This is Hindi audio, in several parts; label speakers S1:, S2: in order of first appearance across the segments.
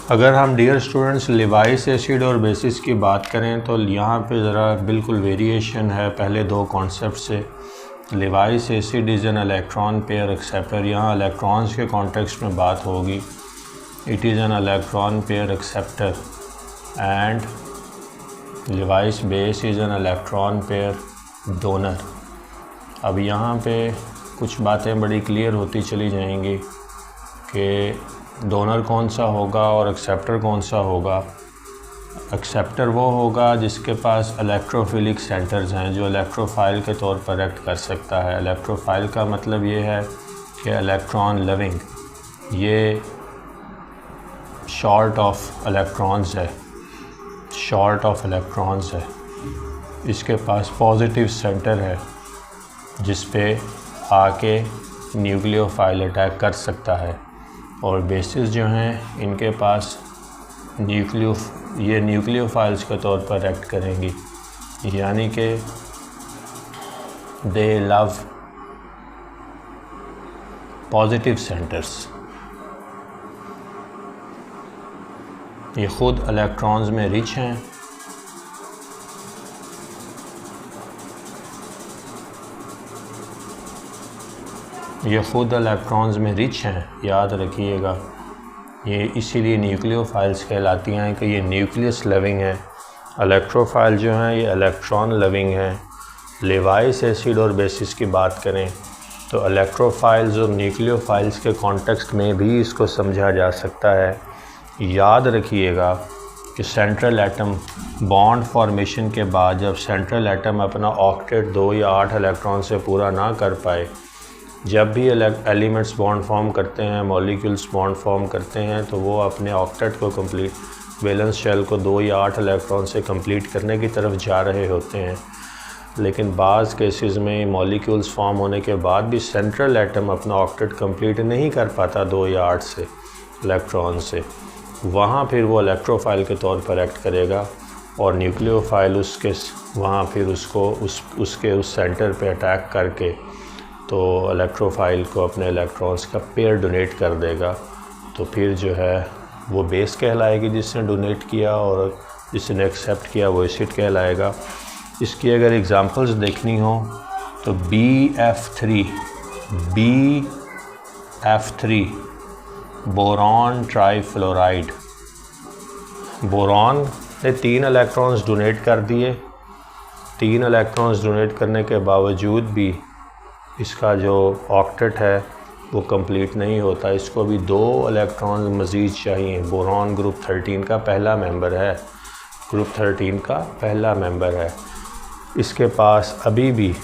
S1: अगर हम डियर स्टूडेंट्स लिवाइस एसिड और बेसिस की बात करें तो यहाँ पे ज़रा बिल्कुल वेरिएशन है पहले दो कॉन्सेप्ट से। Levi's acid is an electron pair acceptor, यहाँ इलेक्ट्रॉन्स के कॉन्टेक्स्ट में बात होगी। It is an electron pair acceptor and Levi's base is an electron pair donor. अब यहाँ पे कुछ बातें बड़ी क्लियर होती चली जाएंगी कि डोनर कौन सा होगा और एक्सेप्टर कौन सा होगा। एक्सेप्टर वो होगा जिसके पास इलेक्ट्रोफिलिक सेंटर्स हैं, जो इलेक्ट्रोफाइल के तौर पर एक्ट कर सकता है। इलेक्ट्रोफाइल का मतलब ये है कि इलेक्ट्रॉन लविंग, ये शॉर्ट ऑफ इलेक्ट्रॉन्स है, शॉर्ट ऑफ इलेक्ट्रॉन्स है। इसके पास पॉजिटिव सेंटर है जिस पे आके न्यूक्लियोफाइल अटैक कर सकता है। और बेसिस जो हैं इनके पास ये न्यूक्लियोफाइल्स के तौर पर एक्ट करेंगी, यानी कि दे लव पॉजिटिव सेंटर्स। ये ख़ुद इलेक्ट्रॉन्स में रिच हैं, ये ख़ुद इलेक्ट्रॉन्स में रिच हैं, याद रखिएगा। ये इसीलिए न्यूक्लियोफाइल्स कहलाती हैं कि ये न्यूक्लियस लविंग है। इलेक्ट्रोफाइल जो हैं ये इलेक्ट्रॉन लविंग हैं। लिवाइस एसिड और बेसिस की बात करें तो इलेक्ट्रोफाइल्स और न्यूक्लियोफाइल्स के कॉन्टेक्स्ट में भी इसको समझा जा सकता है। याद रखिएगा कि सेंट्रल एटम बॉन्ड फॉर्मेशन के बाद जब सेंट्रल एटम अपना ऑक्टेट 2 या 8 इलेक्ट्रॉन से पूरा ना कर पाए, जब भी एलिमेंट्स बॉन्ड फॉर्म करते हैं, मॉलिक्यूल्स बॉन्ड फॉर्म करते हैं, तो वो अपने ऑक्टेट को कंप्लीट, वैलेंस शेल को 2 या 8 इलेक्ट्रॉन से कंप्लीट करने की तरफ जा रहे होते हैं। लेकिन बाज़ केसेस में मॉलिक्यूल्स फॉर्म होने के बाद भी सेंट्रल एटम अपना ऑक्टेट कंप्लीट नहीं कर पाता 2 या 8 से इलेक्ट्रॉन से। वहाँ फिर वो इलेक्ट्रोफाइल के तौर पर एक्ट करेगा और न्यूक्लियोफाइल उसके वहाँ फिर उसको उस सेंटर पे अटैक करके तो इलेक्ट्रोफाइल को अपने इलेक्ट्रॉन्स का पेयर डोनेट कर देगा। तो फिर जो है वो बेस कहलाएगी जिसने डोनेट किया, और जिसने एक्सेप्ट किया वो एसिड कहलाएगा। इसकी अगर एग्जांपल्स देखनी हो तो BF3 बोरॉन ट्राईफ्लोराइड। बोरॉन ने 3 इलेक्ट्रॉन्स डोनेट कर दिए। 3 इलेक्ट्रॉन्स डोनेट करने के बावजूद भी इसका जो ऑक्टेट है वो कंप्लीट नहीं होता, इसको भी 2 इलेक्ट्रॉन मज़ीद चाहिए। बोरॉन ग्रुप 13 का पहला मेंबर है, ग्रुप 13 का पहला मेंबर है। इसके पास अभी भी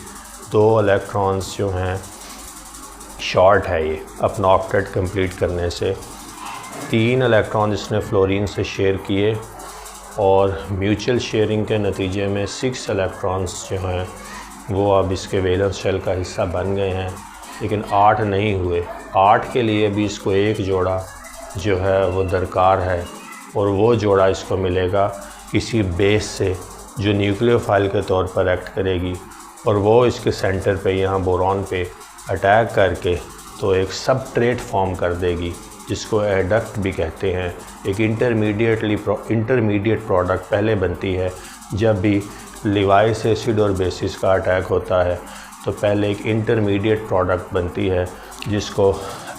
S1: 2 इलेक्ट्रॉन्स जो हैं शॉर्ट है ये अपना ऑक्टेट कंप्लीट करने से। 3 इलेक्ट्रॉन इसने फ्लोरीन से शेयर किए और म्यूचुअल शेयरिंग के नतीजे में 6 इलेक्ट्रॉन्स जो हैं वो अब इसके वैलेंस शेल का हिस्सा बन गए हैं, लेकिन 8 नहीं हुए। 8 के लिए भी इसको एक जोड़ा जो है वो दरकार है, और वो जोड़ा इसको मिलेगा किसी बेस से जो न्यूक्लियोफाइल के तौर पर एक्ट करेगी, और वो इसके सेंटर पे यहाँ बोरॉन पे अटैक करके तो एक सबट्रेट फॉर्म कर देगी जिसको एडक्ट भी कहते हैं। एक इंटरमीडिएट प्रोडक्ट पहले बनती है। जब भी लिवाइस एसिड और बेसिस का अटैक होता है तो पहले एक इंटरमीडिएट प्रोडक्ट बनती है जिसको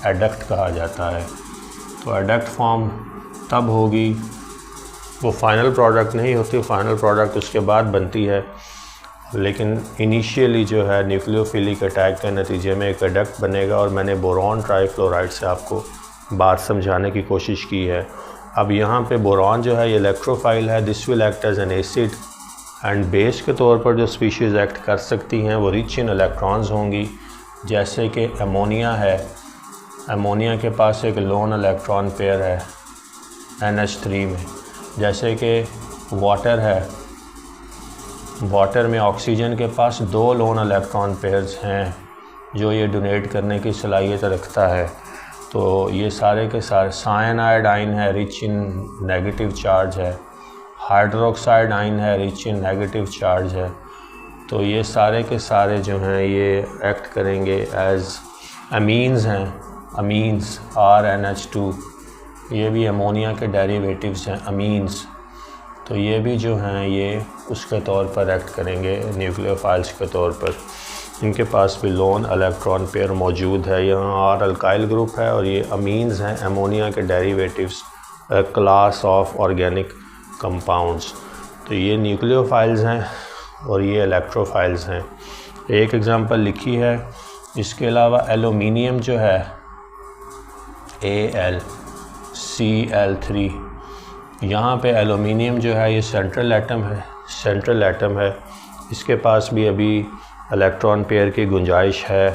S1: एडक्ट कहा जाता है। तो एडक्ट फॉर्म तब होगी, वो फाइनल प्रोडक्ट नहीं होती, फाइनल प्रोडक्ट उसके बाद बनती है, लेकिन इनिशियली जो है न्यूक्लियोफिलिक अटैक के नतीजे में एक एडक्ट बनेगा। और मैंने बोरॉन ट्राईफ्लोराइड से आपको बात समझाने की कोशिश की है। अब यहाँ पे बोरॉन जो है ये इलेक्ट्रोफाइल है, this will act as an acid, and base के तौर पर जो स्पीशीज़ एक्ट कर सकती हैं वो रिच इन इलेक्ट्रॉन्स होंगी, जैसे कि अमोनिया है। अमोनिया के पास एक लोन इलेक्ट्रॉन पेयर है NH3 में। जैसे कि वाटर है, वाटर में ऑक्सीजन के पास 2 लोन इलेक्ट्रॉन पेयर्स हैं जो ये डोनेट करने की सलाहियत रखता है। तो ये सारे के सारे साइनाइड आयन है, रिच इन नेगेटिव चार्ज है। हाइड्रोक्साइड आयन है, रिच इन नेगेटिव चार्ज है। तो ये सारे के सारे जो हैं ये एक्ट करेंगे एज अमीन्स हैं, अमीन्स RNH2 ये भी अमोनिया के डेरिवेटिव्स हैं, अमीन्स। तो ये भी जो हैं ये उसके तौर पर एक्ट करेंगे न्यूक्लियोफाइल्स के तौर पर। इनके पास भी लोन इलेक्ट्रॉन पेयर मौजूद है। यहाँ आर अल्काइल ग्रुप है और ये अमीन्स हैं, अमोनिया के derivatives, class of organic compounds. तो ये न्यूक्लियोफाइल्स हैं और ये इलेक्ट्रोफाइल्स हैं। एक एग्जांपल लिखी है। इसके अलावा एलुमिनियम जो है AlCl3, यहाँ पे एलुमिनियम जो है ये सेंट्रल एटम है। इसके पास भी अभी इलेक्ट्रॉन पेयर की गुंजाइश है,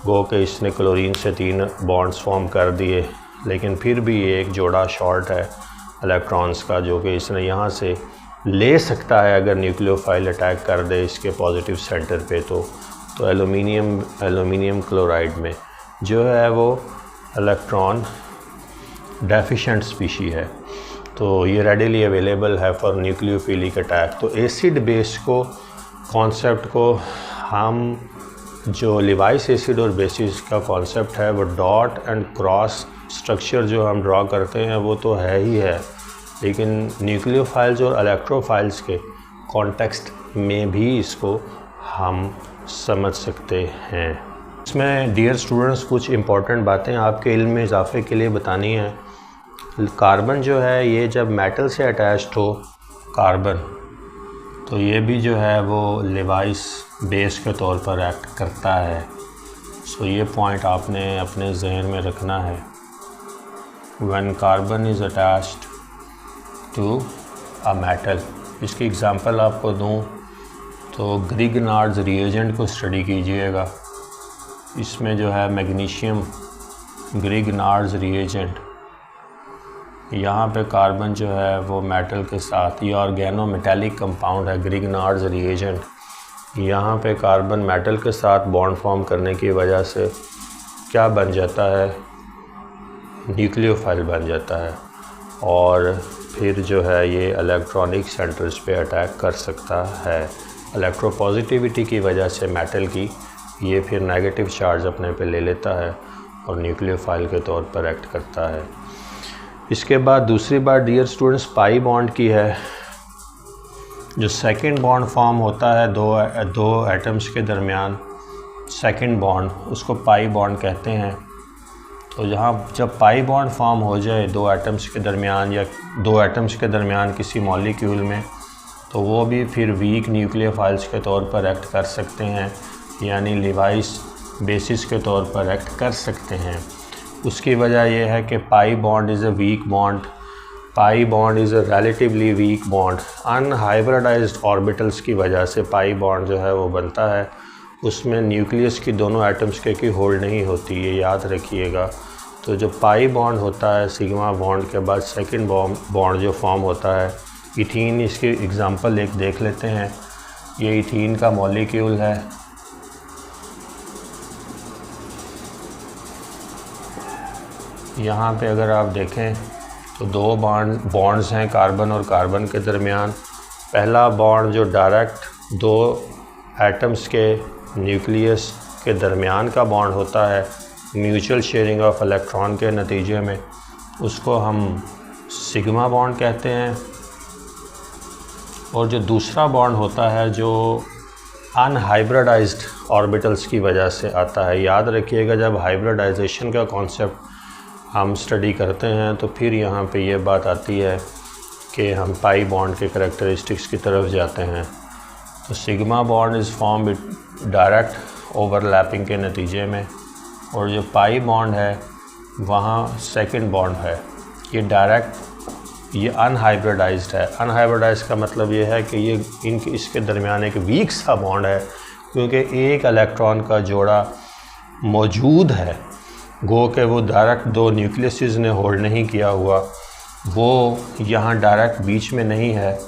S1: गो कि इसने क्लोरीन से 3 बॉन्ड्स फॉर्म कर दिए, लेकिन फिर भी ये एक जोड़ा शॉर्ट है इलेक्ट्रॉन्स का, जो कि इसने यहाँ से ले सकता है अगर न्यूक्लियोफाइल अटैक कर दे इसके पॉजिटिव सेंटर पे। तो एलुमिनियम क्लोराइड में जो है वो इलेक्ट्रॉन डेफिशिएंट स्पीशी है, तो ये रेडिली अवेलेबल है फॉर न्यूक्लियोफिलिक अटैक। तो एसिड बेस को कॉन्सेप्ट को हम जो लिवाइस एसिड और बेसिस का कॉन्सेप्ट है वो डॉट एंड क्रॉस स्ट्रक्चर जो हम ड्रॉ करते हैं वो तो है ही है, लेकिन न्यूक्लियोफाइल्स और इलेक्ट्रोफाइल्स के कॉन्टेक्स्ट में भी इसको हम समझ सकते हैं। इसमें डियर स्टूडेंट्स कुछ इम्पॉर्टेंट बातें आपके इल्म में इजाफे के लिए बतानी है। कार्बन जो है ये जब मेटल से अटैच्ड हो कार्बन, तो ये भी जो है वो लिवाइस बेस के तौर पर एक्ट करता है। सो ये पॉइंट आपने अपने जहन में रखना है। When carbon is attached to a metal, इसकी एग्जांपल आपको दूं तो ग्रिगनार्ड्स रिएजेंट को स्टडी कीजिएगा। इसमें जो है मैग्नीशियम ग्रिगनार्ड्स रिएजेंट, यहाँ पे कार्बन जो है वो मेटल के साथ, ये ऑर्गेनो मेटालिक कंपाउंड है ग्रिगनार्ड्स रिएजेंट। यहाँ पे कार्बन मेटल के साथ बॉन्ड फॉर्म करने की वजह से क्या बन जाता है, न्यूक्लियोफाइल बन जाता है, और फिर जो है ये इलेक्ट्रॉनिक सेंटर्स पे अटैक कर सकता है। इलेक्ट्रोपॉजिटिविटी की वजह से मेटल की ये फिर नेगेटिव चार्ज अपने पे ले लेता है और न्यूक्लियोफाइल के तौर पर एक्ट करता है। इसके बाद दूसरी बात डियर स्टूडेंट्स पाई बॉन्ड की है। जो सेकंड बॉन्ड फॉर्म होता है दो एटम्स के दरमियान, सेकंड बॉन्ड, उसको पाई बॉन्ड कहते हैं। तो जब पाई बॉन्ड फॉर्म हो जाए दो एटम्स के दरमियान या दो एटम्स के दरमियान किसी मॉलिक्यूल में, तो वो भी फिर वीक न्यूक्लियोफाइल्स के तौर पर एक्ट कर सकते हैं, यानी लिवाइस बेसिस के तौर पर एक्ट कर सकते हैं। उसकी वजह यह है कि pi bond is a weak bond, pi bond is a relatively weak bond. Unhybridised orbitals की वजह से पाई बॉन्ड जो है वो बनता है। उसमें न्यूक्लियस की दोनों एटम्स की होल्ड नहीं होती, ये याद रखिएगा। तो जो पाई बॉन्ड होता है सिग्मा बॉन्ड के बाद सेकंड बॉन्ड जो फॉर्म होता है, इथीन, इसकी एग्जांपल एक देख लेते हैं। ये इथीन का मॉलिक्यूल है। यहाँ पे अगर आप देखें तो दो बॉन्ड्स हैं कार्बन और कार्बन के दरमियान। पहला बॉन्ड जो डायरेक्ट दो एटम्स के न्यूक्लियस के दरमियान का बॉन्ड होता है म्यूचुअल शेयरिंग ऑफ इलेक्ट्रॉन के नतीजे में, उसको हम सिग्मा बॉन्ड कहते हैं। और जो दूसरा बॉन्ड होता है जो अनहाइब्रिडाइज्ड ऑर्बिटल्स की वजह से आता है, याद रखिएगा जब हाइब्रिडाइजेशन का कॉन्सेप्ट हम स्टडी करते हैं तो फिर यहाँ पे ये बात आती है कि हम पाई बॉन्ड के करैक्टरिस्टिक्स की तरफ जाते हैं। तो sigma bond is form direct overlapping के नतीजे में, और जो पाई बॉन्ड है वहाँ सेकंड बॉन्ड है, ये डायरेक्ट, ये अनहाइब्रिडाइज्ड है। अनहाइब्रिडाइज्ड का मतलब ये है कि ये इसके दरमियान एक वीक सा बॉन्ड है, क्योंकि एक इलेक्ट्रॉन का जोड़ा मौजूद है, गो के वो डायरेक्ट दो न्यूक्लियस ने होल्ड नहीं किया हुआ, वो यहाँ डायरेक्ट बीच में नहीं है।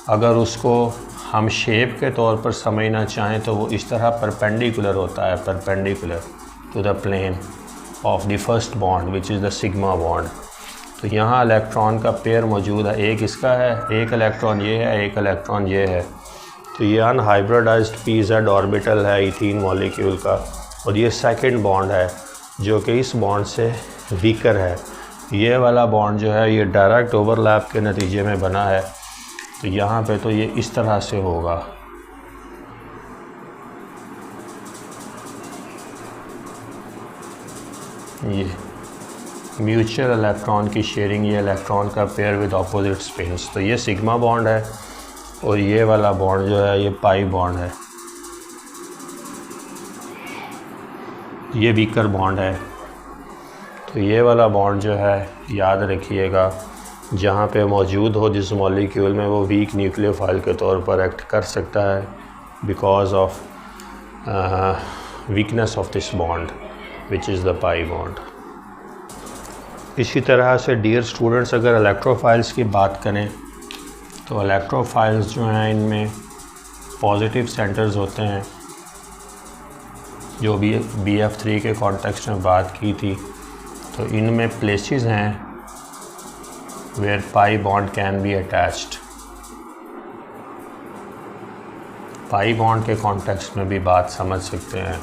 S1: अगर उसको हम शेप के तौर पर समझना चाहें तो वो इस तरह परपेंडिकुलर होता है, perpendicular to the plane of the first bond which is the sigma bond. तो यहाँ इलेक्ट्रॉन का पेयर मौजूद है, एक इसका है, एक इलेक्ट्रॉन ये है, एक इलेक्ट्रॉन ये है। तो ये अनहाइब्रिडाइज्ड pz ऑर्बिटल है इथीन मॉलिक्यूल का, और ये सेकंड बॉन्ड है जो कि इस बॉन्ड से वीकर है। ये वाला बॉन्ड जो है ये डायरेक्ट ओवरलैप के नतीजे में बना है, तो यहाँ पे तो ये इस तरह से होगा। ये म्यूचुअल इलेक्ट्रॉन की शेयरिंग, ये इलेक्ट्रॉन का पेयर विद ऑपोजिट स्पिन्स, तो ये सिग्मा बॉन्ड है और ये वाला बॉन्ड जो है ये पाई बॉन्ड है, ये वीकर बॉन्ड है। तो ये वाला बॉन्ड जो है याद रखिएगा, जहाँ पे मौजूद हो जिस मॉलिक्यूल में, वो वीक न्यूक्लियोफाइल के तौर पर एक्ट कर सकता है because of weakness of this bond which is the pi bond. इसी तरह से डियर स्टूडेंट्स, अगर इलेक्ट्रोफाइल्स की बात करें तो इलेक्ट्रोफाइल्स जो हैं इनमें पॉजिटिव सेंटर्स होते हैं, जो भी BF3 के कॉन्टेक्स्ट में बात की थी, तो इनमें प्लेसेस हैं where pi bond can be attached. Pi bond के कॉन्टेक्स्ट में भी बात समझ सकते हैं।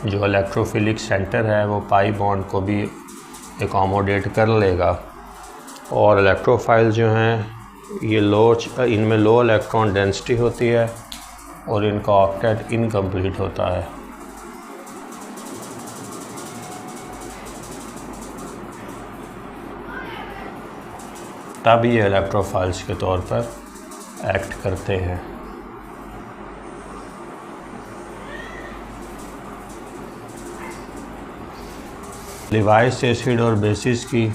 S1: जो इलेक्ट्रोफिलिक सेंटर है वो पाई बॉन्ड को भी एकोमोडेट कर लेगा, और इलेक्ट्रोफाइल जो हैं ये इनमें लो इलेक्ट्रॉन डेंसिटी होती है और इनका ऑक्टेट इनकम्प्लीट होता है। तब ये इलेक्ट्रोफाइल्स के तौर पर एक्ट करते हैं। लिवाइस एसिड और बेसिस की,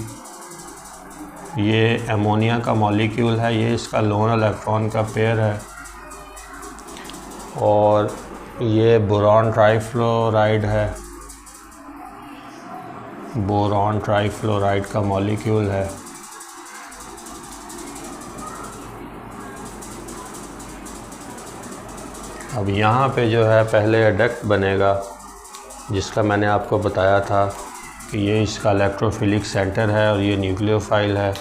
S1: ये अमोनिया का मॉलिक्यूल है, ये इसका लोन इलेक्ट्रॉन का पेयर है, और ये बोरॉन ट्राइफ्लोराइड है, बोरॉन ट्राइफ्लोराइड का मॉलिक्यूल है। अब यहाँ पे जो है पहले एडक्ट बनेगा, जिसका मैंने आपको बताया था कि ये इसका इलेक्ट्रोफिलिक सेंटर है और ये न्यूक्लियोफाइल है,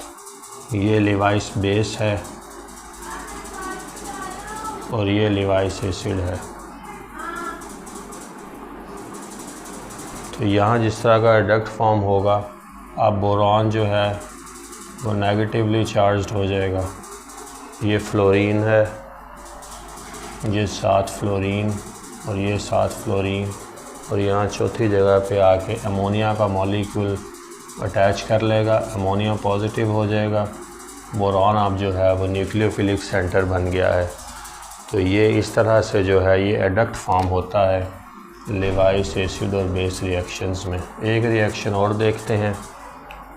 S1: ये लिवाइस बेस है और ये लिवाइस एसिड है। तो यहाँ जिस तरह का एडक्ट फॉर्म होगा, अब बोरॉन जो है वो नेगेटिवली चार्ज्ड हो जाएगा। ये फ्लोरीन है, ये 7 फ्लोरीन और ये 7 फ्लोरीन, और यहाँ चौथी जगह पे आके अमोनिया का मॉलिक्यूल अटैच कर लेगा, अमोनिया पॉजिटिव हो जाएगा, बोरॉन अब जो है वो न्यूक्लियोफिलिक सेंटर बन गया है। तो ये इस तरह से जो है ये एडक्ट फॉर्म होता है लिवाइस एसिड और बेस रिएक्शंस में। एक रिएक्शन और देखते हैं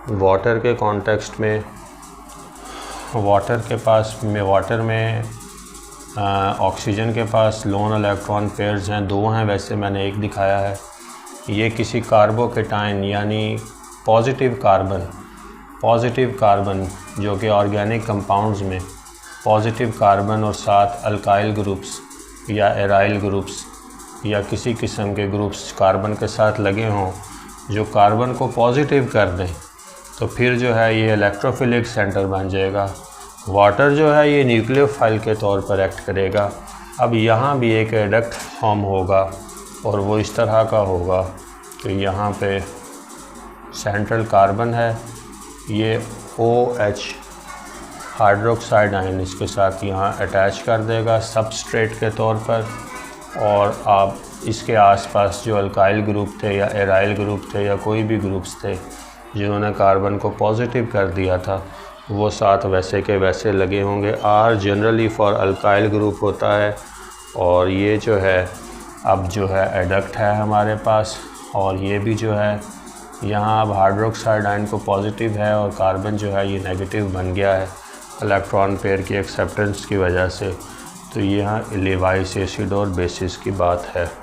S1: वाटर के कॉन्टेक्स्ट में। वाटर में ऑक्सीजन के पास लोन इलेक्ट्रॉन पेयर्स हैं, 2 हैं वैसे, मैंने एक दिखाया है। ये किसी कार्बोकेटाइन यानी पॉजिटिव कार्बन जो कि ऑर्गेनिक कंपाउंड्स में पॉजिटिव कार्बन और साथ अल्काइल ग्रुप्स या एराइल ग्रुप्स या किसी किस्म के ग्रुप्स कार्बन के साथ लगे हों जो कार्बन को पॉजिटिव कर दें, तो फिर जो है ये इलेक्ट्रोफिलिक सेंटर बन जाएगा। वाटर जो है ये न्यूक्लियोफाइल के तौर पर एक्ट करेगा। अब यहाँ भी एक एडक्ट फॉर्म होगा और वो इस तरह का होगा कि यहाँ पे सेंट्रल कार्बन है, ये OH हाइड्रोक्साइड आयन इसके साथ यहाँ अटैच कर देगा सबस्ट्रेट के तौर पर, और आप इसके आसपास जो अल्काइल ग्रुप थे या एराइल ग्रुप थे या कोई भी ग्रुप्स थे जिन्होंने कार्बन को पॉजिटिव कर दिया था, वो साथ वैसे के वैसे लगे होंगे। R generally for alkyl group होता है, और ये जो है अब जो है एडक्ट है हमारे पास, और ये भी जो है यहाँ अब हाइड्रोक्साइड आयन को पॉजिटिव है और कार्बन जो है ये नेगेटिव बन गया है इलेक्ट्रॉन पेयर की एक्सेप्टेंस की वजह से। तो यहाँ लिवाइस एसिड और बेसिस की बात है।